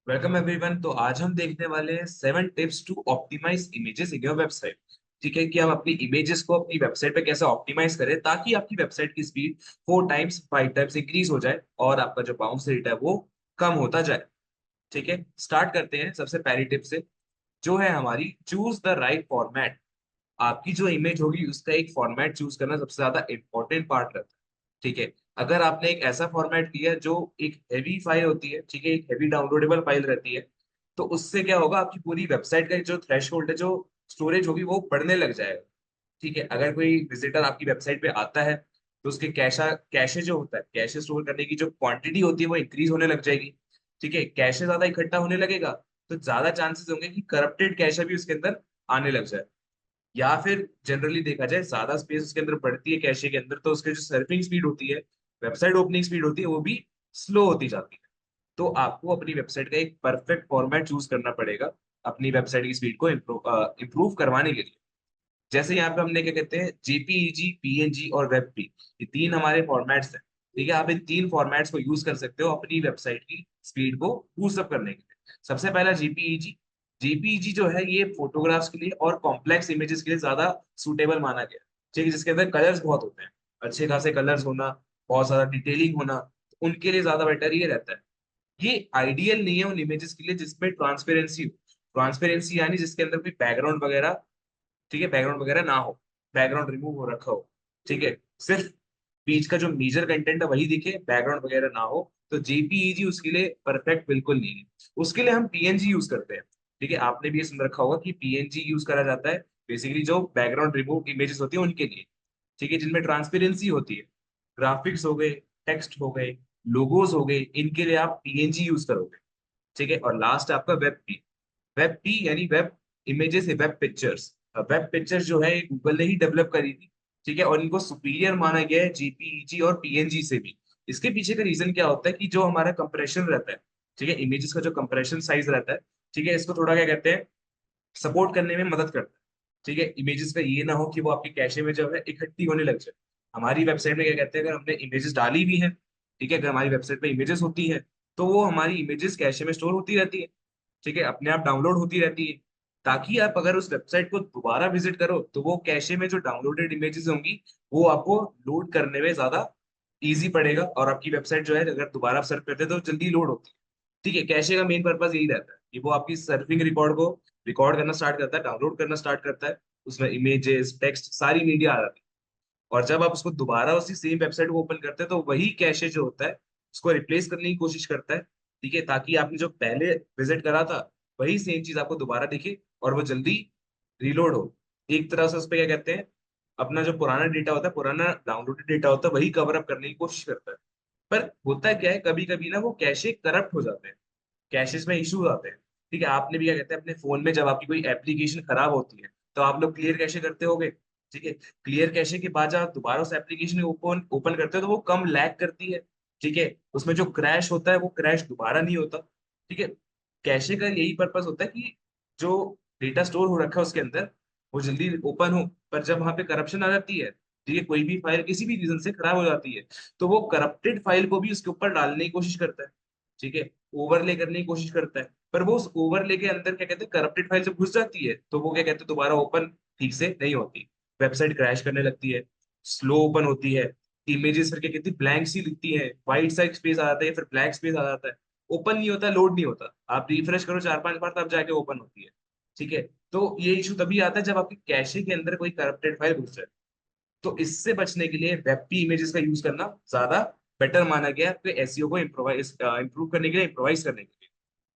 Welcome everyone. तो आज हम देखने वाले हैं 7 tips to optimize images in your website. ठीक है कि हम अपनी इमेजेस को अपनी वेबसाइट पे कैसे ऑप्टिमाइज करें ताकि आपकी वेबसाइट की स्पीड 4 टाइम्स 5 टाइम्स इंक्रीज हो जाए और आपका जो बाउंस रेट है वो कम होता जाए। ठीक है, स्टार्ट करते हैं सबसे पहली टिप से, जो है हमारी चूज द राइट फॉर्मेट। आपकी जो इमेज होगी उसका एक फॉर्मेट चूज करना सबसे ज्यादा इंपॉर्टेंट पार्ट रहता है। ठीक है, अगर आपने एक ऐसा फॉर्मेट लिया जो एक हैवी फाइल होती है, ठीक है, एक हैवी डाउनलोडेबल फाइल रहती है, तो उससे क्या होगा, आपकी पूरी वेबसाइट का जो थ्रेशहोल्ड है, जो स्टोरेज होगी, वो बढ़ने लग जाएगा। ठीक है, अगर कोई विजिटर आपकी वेबसाइट पे आता है तो उसके कैशे जो होता है, कैशे स्टोर करने की जो क्वांटिटी होती है वो इंक्रीज होने लग जाएगी। ठीक है, कैशे ज्यादा इकट्ठा होने लगेगा तो ज्यादा चांसेस होंगे कि करप्टेड कैशे भी उसके अंदर आने लग जाए। या फिर जनरली देखा जाए, ज्यादा स्पेस उसके अंदर बढ़ती है कैशे के अंदर, तो उसके जो सर्फिंग स्पीड होती है, वेबसाइट ओपनिंग स्पीड होती है, वो भी स्लो होती जाती है। तो आपको अपनी वेबसाइट का एक परफेक्ट फॉर्मेट चूज करना पड़ेगा अपनी वेबसाइट की स्पीड को इम्प्रूव करवाने के लिए। जैसे यहाँ पे हमने क्या कहते हैं, जेपीईजी, पीएनजी और वेबपी, ये तीन हमारे फॉर्मेट्स हैं। ठीक है, आप इन तीन फॉर्मेट्स को यूज कर सकते हो अपनी वेबसाइट की स्पीड को बूस्ट अप करने के लिए। सबसे पहला जेपीईजी। जेपीईजी जो है ये फोटोग्राफ्स के लिए और कॉम्प्लेक्स इमेजेस के लिए ज्यादा सुटेबल माना गया है। ठीक है, जिसके अंदर कलर्स बहुत होते हैं, अच्छे खासे कलर्स होना, बहुत ज्यादा डिटेलिंग होना, तो उनके लिए ज्यादा बेटर ये रहता है। ये आइडियल नहीं है उन इमेजेस के लिए जिसमें ट्रांसपेरेंसी हो। ट्रांसपेरेंसी यानी जिसके अंदर कोई बैकग्राउंड वगैरह, ठीक है, बैकग्राउंड वगैरह ना हो, बैकग्राउंड रिमूव हो रखा हो। ठीक है, सिर्फ बीच का जो मेजर कंटेंट है वही दिखे, बैकग्राउंड वगैरह ना हो, तो जेपीईजी उसके लिए परफेक्ट बिल्कुल नहीं है। उसके लिए हम पीएनजी यूज करते हैं। ठीक है, आपने भी ये सुन रखा होगा कि पीएनजी यूज करा जाता है बेसिकली जो बैकग्राउंड रिमूव इमेजेस होती है उनके लिए। ठीक है, जिनमें ट्रांसपेरेंसी होती है, ग्राफिक्स हो गए, टेक्स्ट हो गए, लोगोज हो गए, इनके लिए आप पीएनजी यूज करोगे। ठीक है, और लास्ट आपका वेब पी। वेब पी यानी वेब इमेजेस है, वेब पिक्चर्स। वेब पिक्चर्स जो है गूगल ने ही डेवलप करी थी। ठीक है, और इनको सुपीरियर माना गया है जेपीईजी और पीएनजी से भी। इसके पीछे का रीजन क्या होता है कि जो हमारा कंप्रेशन रहता है, ठीक है, इमेजेस का जो कंप्रेशन साइज रहता है, ठीक है, इसको थोड़ा क्या कहते हैं, सपोर्ट करने में मदद करता है। ठीक है, इमेजेस का ये ना हो कि वो आपके कैशे में जो है इकट्ठी होने लग जाए। हमारी वेबसाइट में क्या कहते हैं, अगर हमने इमेजेस डाली भी हैं, ठीक है, अगर हमारी वेबसाइट पे इमेजेस होती है, तो वो हमारी इमेजेस कैशे में स्टोर होती रहती है। ठीक है, अपने आप डाउनलोड होती रहती है, ताकि आप अगर उस वेबसाइट को दोबारा विजिट करो तो वो कैशे में जो डाउनलोडेड इमेजेस होंगी वो आपको लोड करने में ज्यादा इजी पड़ेगा, और आपकी वेबसाइट जो है अगर दोबारा सर्च करते हैं तो जल्दी लोड होती है। ठीक है, कैशे का मेन पर्पस यही रहता है कि वो आपकी सर्फिंग रिकॉर्ड को रिकॉर्ड करना स्टार्ट करता है, डाउनलोड करना स्टार्ट करता है, उसमें इमेजेस, टेक्स्ट, सारी मीडिया आ जाती है। और जब आप उसको दोबारा उसी सेम वेबसाइट को ओपन करते हैं तो वही कैशे जो होता है उसको रिप्लेस करने की कोशिश करता है। ठीक है, ताकि आपने जो पहले विजिट करा था वही सेम चीज आपको दोबारा दिखे और वो जल्दी रीलोड हो। एक तरह से उस पे क्या कहते हैं, अपना जो पुराना डेटा होता है, पुराना डाउनलोडेड डेटा होता है, वही कवर अप करने की कोशिश करता है। पर होता क्या है, कभी कभी ना वो कैशे करप्ट हो जाते हैं, कैशेस में इश्यूज आते हैं। ठीक है, आपने भी क्या कहते हैं, अपने फोन में जब आपकी कोई एप्लीकेशन खराब होती है तो आप लोग क्लियर कैशे करते होगे। ठीक है, क्लियर कैशे के बाद जब आप दोबारा उस एप्लीकेशन को ओपन ओपन करते हो तो वो कम लैग करती है। ठीक है, उसमें जो क्रैश होता है वो क्रैश दोबारा नहीं होता। ठीक है, कैशे का यही पर्पस होता है कि जो डेटा स्टोर हो रखा है उसके अंदर वो जल्दी ओपन हो। पर जब वहां पे करप्शन आ जाती है, ठीक है, कोई भी फाइल किसी भी रीजन से खराब हो जाती है, तो वो करप्टेड फाइल को भी उसके ऊपर डालने की कोशिश करता है। ठीक है, ओवरले करने की कोशिश करता है, पर वो उस ओवरले के अंदर क्या कहते हैं, करप्टेड फाइल जब घुस जाती है तो वो क्या कहते हैं, दोबारा ओपन ठीक से नहीं होती, वेबसाइट क्रैश करने लगती है, स्लो ओपन होती है, इमेजेस फिर क्या कहती है ब्लैंक सी दिखती है, वाइट सा स्पेस आ जाता है, फिर ब्लैक स्पेस आ जाता है, ओपन नहीं होता, लोड नहीं होता, आप रिफ्रेश करो 4 5 बार तब जाके ओपन होती है। ठीक है, तो ये इशू तभी आता है जब आपके कैशे के अंदर कोई करप्टेड फाइल घुस जाए। तो इससे बचने के लिए वेब इमेजेस का यूज करना ज्यादा बेटर माना गया है आपके एसईओ को इम्प्रूव करने के लिए, इम्प्रोवाइज करने के लिए।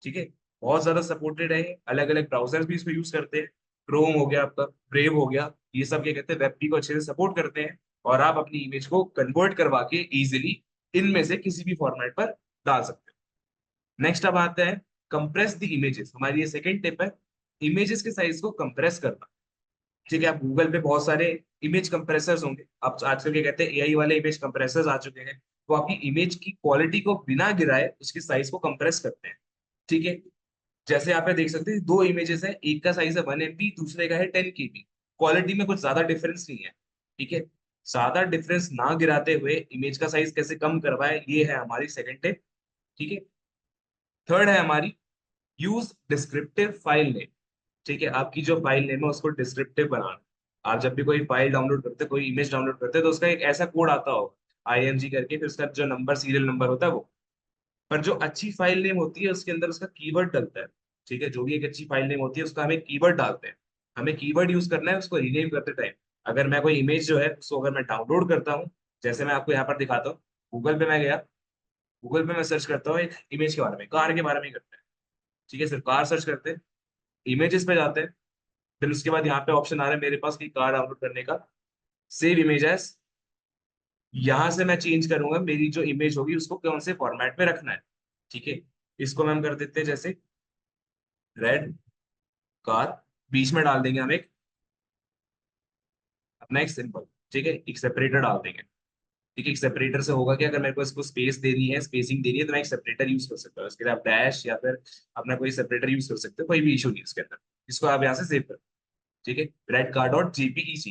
ठीक है, बहुत ज्यादा सपोर्टेड है, अलग अलग ब्राउजर्स भी इसको यूज करते हैं, क्रोम हो गया आपका, ब्रेव हो गया, ये सब क्या कहते हैं वेब को अच्छे से सपोर्ट करते हैं, और आप अपनी इमेज को कन्वर्ट करवा के इजिली इनमें से किसी भी फॉर्मेट पर डाल सकते हो। नेक्स्ट अब आता है कंप्रेस द इमेजेस, हमारी ये सेकंड टिप है, इमेजेस के साइज को कंप्रेस करना। ठीक है, आप गूगल पे बहुत सारे इमेज कंप्रेसर्स होंगे, आप आजकल क्या कहते हैं एआई वाले इमेज कंप्रेसर्स आ चुके हैं, वो आपकी इमेज की क्वालिटी को बिना गिराए उसकी साइज को कंप्रेस करते हैं। ठीक है, जैसे यहाँ पे देख सकते हैं दो इमेजेस है, एक का साइज है 1 MB, दूसरे का है 10 KB, क्वालिटी में कुछ ज्यादा डिफरेंस नहीं है। ठीक है, ज्यादा डिफरेंस ना गिराते हुए इमेज का साइज कैसे कम करवाए, ये है हमारी सेकंड टिप। ठीक है, थर्ड है हमारी यूज डिस्क्रिप्टिव फाइल नेम। ठीक है, आपकी जो फाइल नेम है उसको डिस्क्रिप्टिव बनाना। आप जब भी कोई फाइल डाउनलोड करते, कोई इमेज डाउनलोड करते, तो उसका एक ऐसा कोड आता होगा IMG करके, फिर उसका जो नंबर, सीरियल नंबर होता है वो। पर जो अच्छी फाइल नेम होती है उसके अंदर उसका कीवर्ड डलता है। ठीक है, जो भी एक अच्छी फाइल नेम होती है उसका हमें कीवर्ड डालते हैं। हमें कीवर्ड यूज करना है उसको रीनेम करते टाइम। अगर मैं कोई इमेज जो है उसको अगर मैं डाउनलोड करता हूँ, जैसे मैं आपको यहाँ पर दिखाता हूँ, गूगल पे मैं गया, गूगल पे मैं सर्च करता हूँ एक इमेज के बारे में, कार के बारे में ही करते हैं। ठीक है, सिर्फ कार सर्च करते हैं, इमेजेस पे जाते हैं, फिर उसके बाद यहाँ पे ऑप्शन आ रहा है मेरे पास कि कार डाउनलोड करने का, सेव इमेज एज। यहाँ से मैं चेंज करूंगा मेरी जो इमेज होगी उसको कौन से फॉर्मेट में रखना है। ठीक है, इसको हम कर देते हैं जैसे रेड कार, बीच में डाल देंगे हम एक अपना एक सिंबल। ठीक है, एक सेपरेटर डाल देंगे। ठीक है, एक सेपरेटर से होगा कि अगर मेरे को इसको स्पेस देनी है, स्पेसिंग देनी है, तो मैं एक सेपरेटर यूज कर सकता हूँ। उसके लिए आप डैश या फिर अपना कोई सेपरेटर यूज कर सकते हो, कोई भी इशू नहीं है इसके अंदर। इसको आप यहाँ से सेव कर। ठीक है, रेड कार डॉट JPEG,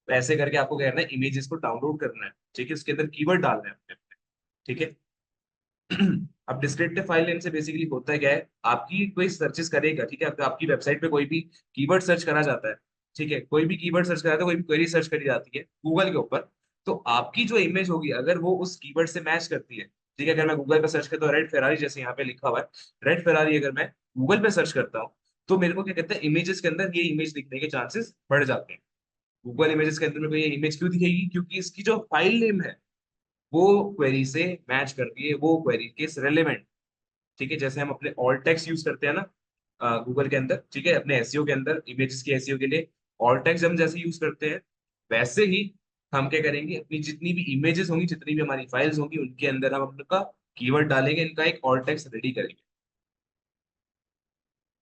तो ऐसे करके आपको क्या करना है, इमेजेस को डाउनलोड करना है। ठीक है, उसके अंदर कीवर्ड डालना है अपने अपने। ठीक है। अब डिस्क्रिप्टिव फाइल नेम से बेसिकली होता है क्या है, आपकी कोई सर्चेस करेगा। ठीक है, आपकी वेबसाइट पे कोई भी कीवर्ड सर्च करा जाता है। ठीक है, कोई भी कीवर्ड सर्च करा था, कोई भी क्वेरी सर्च करी जाती है गूगल के ऊपर, तो आपकी जो इमेज होगी अगर वो उस कीवर्ड से मैच करती है। ठीक है, अगर मैं गूगल पे सर्च करता हूँ रेड फेरारी, जैसे यहाँ पे लिखा हुआ है रेड फेरारी, अगर मैं गूगल पे सर्च करता हूँ, तो मेरे को क्या कहते हैं, इमेजेस के अंदर ये इमेज दिखने के चांसेस बढ़ जाते हैं। गूगल इमेजेस के अंदर मेरे को ये इमेज क्यों दिखेगी, क्योंकि इसकी जो फाइल नेम है वो क्वेरी से मैच करती है, वो क्वेरी के रेलेवेंट। ठीक है, जैसे हम अपने ऑल टेक्स्ट यूज करते हैं ना गूगल के अंदर। ठीक है, अपने एसईओ के अंदर, इमेजेस के एसईओ के लिए ऑल टेक्स्ट हम जैसे यूज करते हैं, वैसे ही हम क्या करेंगे, अपनी जितनी भी इमेजेस होंगी, जितनी भी हमारी फाइल्स होंगी, उनके अंदर हम अपने का कीवर्ड डालेंगे, इनका एक ऑल टेक्स्ट रेडी करेंगे।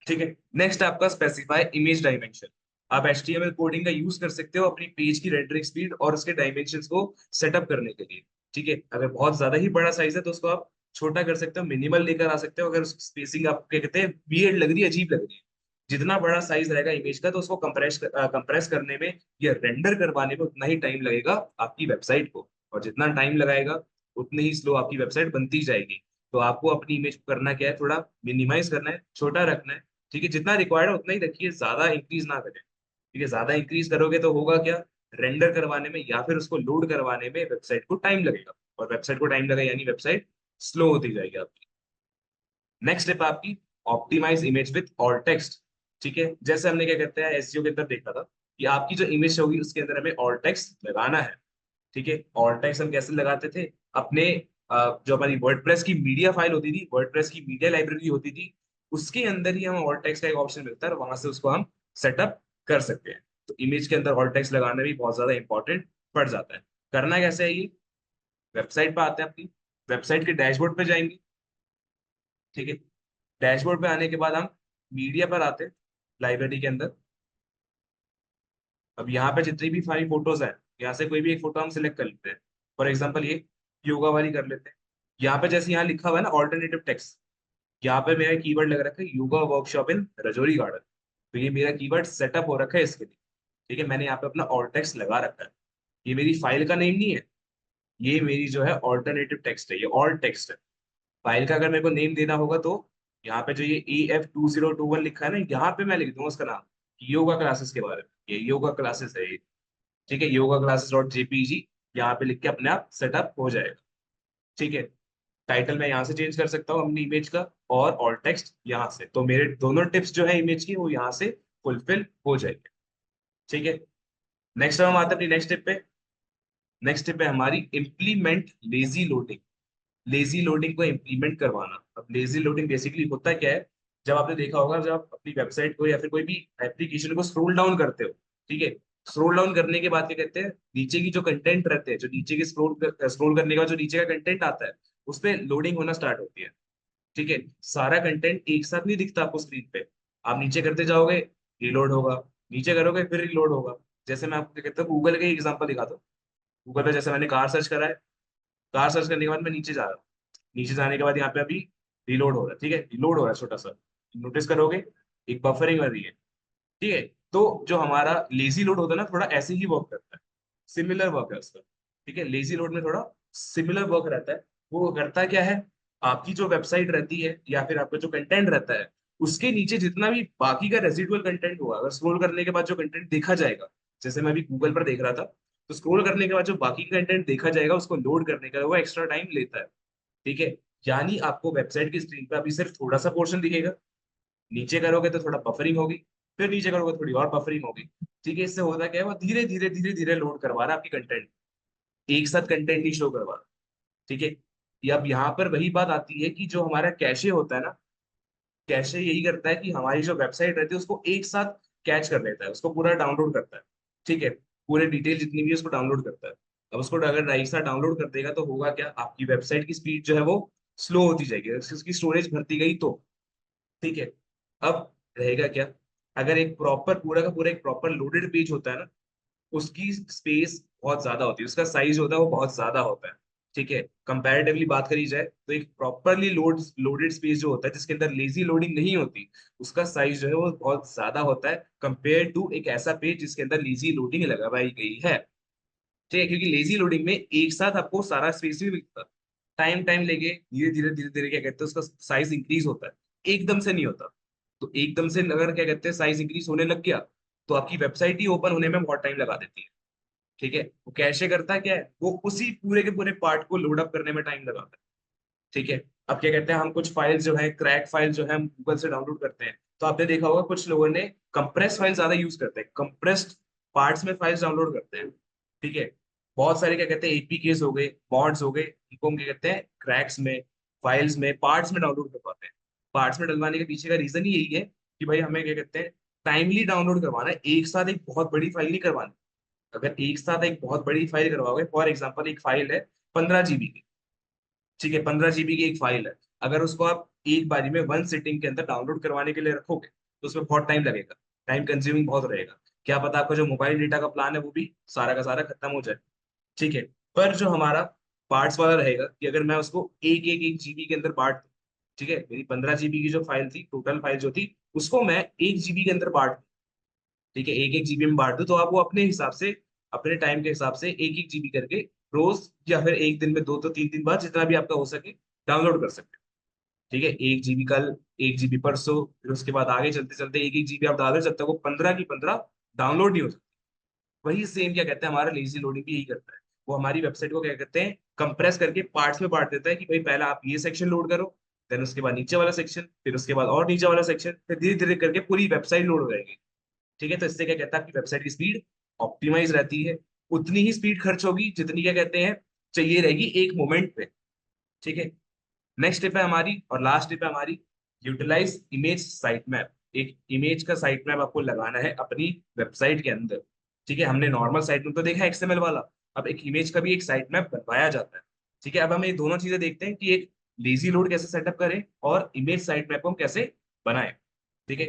ठीक है, नेक्स्ट आपका स्पेसिफाई इमेज डायमेंशन। आप HTML कोडिंग का यूज कर सकते हो अपनी पेज की रेंडरिंग स्पीड और उसके डायमेंशंस को सेटअप करने के लिए। ठीक है, अगर बहुत ज्यादा ही बड़ा साइज है तो उसको आप छोटा कर सकते हो, मिनिमल लेकर आ सकते हो। अगर स्पेसिंग आप क्या कहते हैं, वियर्ड लग रही है, अजीब लग रही है, जितना बड़ा साइज रहेगा इमेज का, तो उसको कंप्रेस करने में या रेंडर करवाने में उतना ही टाइम लगेगा आपकी वेबसाइट को। और जितना टाइम लगाएगा उतनी ही स्लो आपकी वेबसाइट बनती जाएगी। तो आपको अपनी इमेज को करना क्या है, थोड़ा मिनिमाइज करना है, छोटा रखना है। ठीक है, जितना रिक्वायर्ड है उतना ही रखिए, ज्यादा इंक्रीज ना करें। ठीक है, ज्यादा इंक्रीज करोगे तो होगा क्या, रेंडर करवाने में या फिर उसको लोड करवाने में वेबसाइट को टाइम लगेगा, और वेबसाइट को टाइम लगेगा यानी वेबसाइट स्लो होती जाएगी आपकी। नेक्स्ट स्टेप आपकी optimize image with alt text. ठीक है, जैसे हमने क्या कहते हैं एसईओ के अंदर देखा था कि आपकी जो इमेज होगी उसके अंदर हमें ऑल टेक्स्ट लगाना है। ठीक है, ऑल टेक्स्ट हम कैसे लगाते थे, अपने जो हमारी वर्डप्रेस की मीडिया फाइल होती थी, वर्डप्रेस की मीडिया लाइब्रेरी होती थी, उसके अंदर ही हम ऑल टेक्स्ट का एक ऑप्शन मिलता है और वहां से उसको हम सेटअप कर सकते हैं। तो इमेज के अंदर ऑल टेक्स्ट लगाना भी बहुत ज्यादा इंपॉर्टेंट पड़ जाता है। करना कैसे है ये, वेबसाइट पे आते हैं, अपनी वेबसाइट के डैशबोर्ड पे जाएंगे। ठीक है, डैशबोर्ड पे आने के बाद हम मीडिया पर आते हैं, लाइब्रेरी के अंदर। अब यहाँ पे जितनी भी सारी फोटोज हैं, यहाँ से कोई भी एक फोटो हम सिलेक्ट कर लेते हैं। फॉर एग्जाम्पल ये योगा वाली कर लेते हैं। यहाँ पे जैसे यहाँ लिखा हुआ है ना ऑल्टरनेटिव टेक्स्ट, यहाँ पे मेरा कीवर्ड लग रखा है yoga workshop in Rajouri garden. तो ये मेरा कीवर्ड सेटअप हो रखा है इसके लिए। ठीक है, मैंने यहाँ पे अपना ऑल टेक्स्ट लगा रखा है। ये मेरी फाइल का नेम नहीं है, ये मेरी जो है ऑल्टरनेटिव टेक्स्ट है, ये ऑल टेक्स्ट है। फाइल का अगर मेरे को नेम देना होगा तो यहाँ पे जो ये AF2021 लिखा है ना, यहाँ पे मैं लिख दूंगा उसका नाम, योगा क्लासेस के बारे में, ये योगा क्लासेस है ये। ठीक है, योगा क्लासेस डॉट JPG, यहाँ पे लिख के अपने आप सेटअप हो जाएगा। ठीक है, टाइटल मैं यहाँ से चेंज कर सकता हूँ अपनी इमेज का, और ऑल टेक्स्ट यहाँ से, तो मेरे दोनों टिप्स जो है इमेज की वो यहाँ से फुलफिल हो जाएंगे। ठीक है, नेक्स्ट हम आते हैं अपनी नेक्स्ट टिप पे। नेक्स्ट टिप है हमारी implement lazy loading. Lazy loading को इम्प्लीमेंट करवाना। अब लेजी लोडिंग बेसिकली होता क्या है, जब आपने देखा होगा, जब आप अपनी वेबसाइट को या फिर कोई भी एप्लीकेशन को स्क्रॉल डाउन करते हो, ठीक है, स्क्रॉल डाउन करने के बाद क्या कहते हैं, नीचे की जो कंटेंट रहते हैं, जो नीचे के स्क्रॉल करने के बाद जो नीचे का कंटेंट आता है, उस पे लोडिंग होना स्टार्ट होती है। ठीक है, सारा कंटेंट एक साथ नहीं दिखता आपको स्क्रीन पे। आप नीचे करते जाओगे, रिलोड होगा, नीचे करोगे फिर रिलोड होगा। जैसे मैं आपको क्या कहता हूँ, गूगल का एग्जांपल दिखाता हूँ। गूगल पे जैसे मैंने कार सर्च करा है, कार सर्च करने के बाद मैं नीचे जा रहा हूँ, नीचे जाने के बाद यहाँ पे अभी रिलोड हो रहा है। ठीक है, रिलोड हो रहा है छोटा सा, नोटिस करोगे एक बफरिंग हो रही है। ठीक है, तो जो हमारा लेजी लोड होता है ना, थोड़ा ऐसे ही वर्क करता है, सिमिलर वर्क है उसका। ठीक है, लेजी लोड में थोड़ा सिमिलर वर्क रहता है। वो करता क्या है, आपकी जो वेबसाइट रहती है या फिर आपका जो कंटेंट रहता है, उसके नीचे जितना भी बाकी का रेसिडुअल कंटेंट होगा, अगर स्क्रॉल करने के बाद जो कंटेंट देखा जाएगा, जैसे मैं अभी गूगल पर देख रहा था, तो स्क्रॉल करने के बाद जो बाकी कंटेंट देखा जाएगा उसको लोड करने का वो एक्स्ट्रा टाइम लेता है। ठीक है, यानी आपको वेबसाइट की स्क्रीन पे अभी सिर्फ थोड़ा सा पोर्शन दिखेगा, नीचे करोगे तो थोड़ा बफरिंग होगी, फिर नीचे करोगे थोड़ी और बफरिंग होगी। ठीक है, इससे होता क्या है, वो धीरे धीरे धीरे धीरे लोड करवा रहा है आपकी कंटेंट, एक साथ कंटेंट नहीं शो करवा रहा। ठीक है, ये अब यहाँ पर वही बात आती है कि जो हमारा कैशे होता है ना, कैशे यही करता है कि हमारी जो वेबसाइट रहती है उसको एक साथ कैच कर लेता है, उसको पूरा डाउनलोड करता है। ठीक है, पूरे डिटेल जितनी भी है उसको डाउनलोड करता है। अब उसको अगर एक साथ डाउनलोड कर देगा तो होगा क्या, आपकी वेबसाइट की स्पीड जो है वो स्लो होती जाएगी, उसकी स्टोरेज भरती गई तो। ठीक है, अब रहेगा क्या, अगर एक प्रॉपर पूरा का पूरा एक प्रॉपर लोडेड पेज होता है ना, उसकी स्पेस बहुत ज्यादा होती है, उसका साइज होता है वो बहुत ज्यादा होता है। ठीक है, कंपैरेटिवली बात करी जाए तो एक प्रॉपरली लोडेड स्पेस जो होता है जिसके अंदर लेजी लोडिंग नहीं होती, उसका साइज जो है वो बहुत ज्यादा होता है कंपेयर टू एक ऐसा पेज जिसके अंदर लेजी लोडिंग लगाई गई है। ठीक है, क्योंकि लेजी लोडिंग में एक साथ आपको सारा स्पेस भी मिलता है, टाइम टाइम लेके धीरे धीरे क्या कहते हैं उसका साइज इंक्रीज होता है, एकदम से नहीं होता। तो एकदम से अगर क्या कहते हैं साइज इंक्रीज होने लग गया, तो आपकी वेबसाइट ही ओपन होने में बहुत टाइम लगा देती है। ठीक है, वो कैशे करता है क्या है, वो उसी पूरे के पूरे पार्ट को लोड अप करने में टाइम लगाता है। ठीक है, अब क्या कहते हैं, हम कुछ फाइल जो है क्रैक फाइल जो है हम गूगल से डाउनलोड करते हैं, तो आपने देखा होगा कुछ लोगों ने कंप्रेस फाइल ज्यादा यूज करते हैं, कंप्रेस्ड पार्ट्स में फाइल्स डाउनलोड करते हैं। ठीक है, बहुत सारे क्या कहते हैं एपीकेस हो गए, मॉड्स हो गए, इनको हम क्या कहते हैं क्रैक्स में, फाइल्स में, पार्ट्स में डाउनलोड कर पाते हैं। पार्ट्स में डलवाने के पीछे का रीजन ही यही है कि भाई हमें क्या कहते हैं टाइमली डाउनलोड करवाना है, एक साथ एक बहुत बड़ी फाइल नहीं करवानी। अगर एक साथ एक बहुत बड़ी फाइल करवाओगे, फॉर एग्जाम्पल एक फाइल है 15 जीबी की, ठीक है 15 जीबी की एक फाइल है, अगर उसको आप एक बारी में वन सिटिंग के अंदर डाउनलोड करवाने के लिए रखोगे तो उसमें बहुत टाइम लगेगा, टाइम कंज्यूमिंग बहुत रहेगा। क्या पता आपका जो मोबाइल डेटा का प्लान है वो भी सारा का सारा खत्म हो जाए। ठीक है, पर जो हमारा पार्ट्स वाला रहेगा कि अगर मैं उसको एक जीबी के अंदर बांट दूं, ठीक है मेरी 15 जीबी की जो फाइल थी, टोटल फाइल जो थी, उसको मैं 1 जीबी के अंदर बांट, ठीक है एक एक जीबी में बांट दो, तो आप वो अपने हिसाब से, अपने टाइम के हिसाब से एक एक जीबी करके रोज या फिर एक दिन में दो तो 3 दिन बाद जितना भी आपका हो सके डाउनलोड कर सकते हो। ठीक है, 1 जीबी कल, 1 जीबी परसों, फिर उसके बाद आगे चलते चलते एक एक जीबी आप डालो जब तक वो 15 की 15 डाउनलोड नहीं हो सकती। वही सेम क्या कहते हैं हमारा लेजी लोडिंग भी यही करता है, वो हमारी वेबसाइट को क्या कहते हैं कंप्रेस करके पार्ट्स में बांट देता है कि भाई पहले आप ये सेक्शन लोड करो, देन उसके बाद नीचे वाला सेक्शन, फिर उसके बाद और नीचे वाला सेक्शन, फिर धीरे धीरे करके पूरी वेबसाइट लोड हो जाएगी। ठीक है, तो इससे क्या कहता है आपकी वेबसाइट की स्पीड ऑप्टिमाइज रहती है, उतनी ही स्पीड खर्च होगी जितनी क्या कहते हैं चाहिए रहेगी एक मोमेंट पे। ठीक है, नेक्स्ट टिप है हमारी और लास्ट टिप है हमारी, यूटिलाइज इमेज साइट मैप। एक इमेज का साइट मैप आपको लगाना है अपनी वेबसाइट के अंदर। ठीक है, हमने नॉर्मल साइट मैप तो देखा एक्सएमएल वाला, अब एक इमेज का भी एक साइट मैप बनवाया जाता है। ठीक है, अब हम ये दोनों चीजें देखते हैं कि एक लेजी लोड कैसे सेटअप करें और इमेज साइट मैप को हम कैसे बनाएं। ठीक है,